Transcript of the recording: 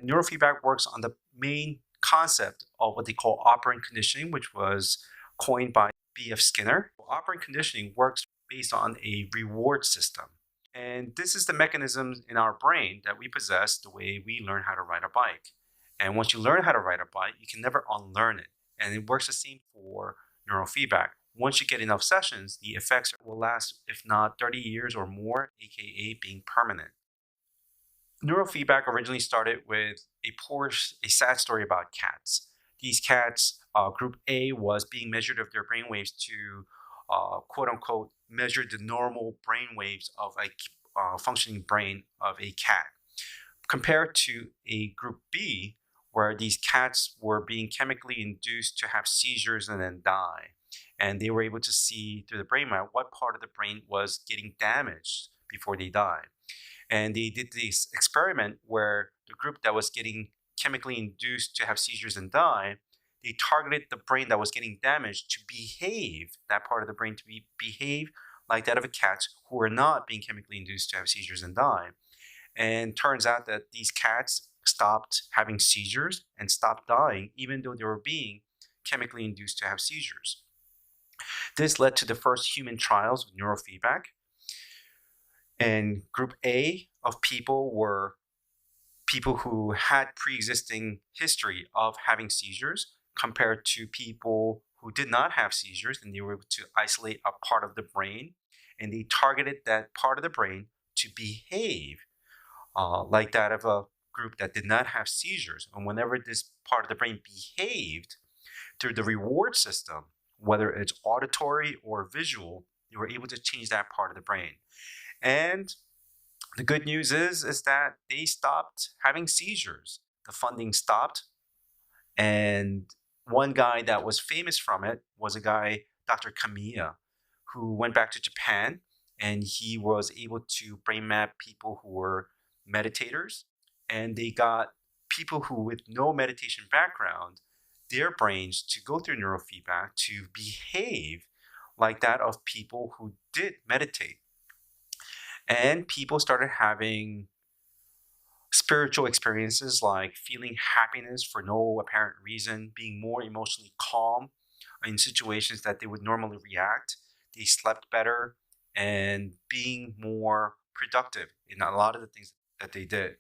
Neurofeedback works on the main concept of what they call operant conditioning, which was coined by B.F. Skinner. Operant conditioning works based on a reward system. And this is the mechanism in our brain that we possess the way we learn how to ride a bike. And once you learn how to ride a bike, you can never unlearn it. And it works the same for neurofeedback. Once you get enough sessions, the effects will last, if not 30 years or more, aka being permanent. Neurofeedback originally started with a sad story about cats. These cats, group A, was being measured of their brain waves to quote unquote measure the normal brain waves of a functioning brain of a cat, compared to a group B, where these cats were being chemically induced to have seizures and then die. And they were able to see through the brain map what part of the brain was getting damaged before they died. And they did this experiment where the group that was getting chemically induced to have seizures and die, they targeted the brain that was getting damaged to behave, that part of the brain to behave like that of a cat who were not being chemically induced to have seizures and die. And turns out that these cats stopped having seizures and stopped dying, even though they were being chemically induced to have seizures. This led to the first human trials with neurofeedback. And group A of people were people who had pre-existing history of having seizures, compared to people who did not have seizures, and they were able to isolate a part of the brain, and they targeted that part of the brain to behave like that of a group that did not have seizures. And whenever this part of the brain behaved through the reward system, whether it's auditory or visual, they were able to change that part of the brain. And the good news is that they stopped having seizures. The funding stopped. And one guy that was famous from it was a guy, Dr. Kamiya, who went back to Japan, and he was able to brain map people who were meditators. And they got people who, with no meditation background, their brains to go through neurofeedback to behave like that of people who did meditate. And people started having spiritual experiences like feeling happiness for no apparent reason, being more emotionally calm in situations that they would normally react. They slept better and being more productive in a lot of the things that they did.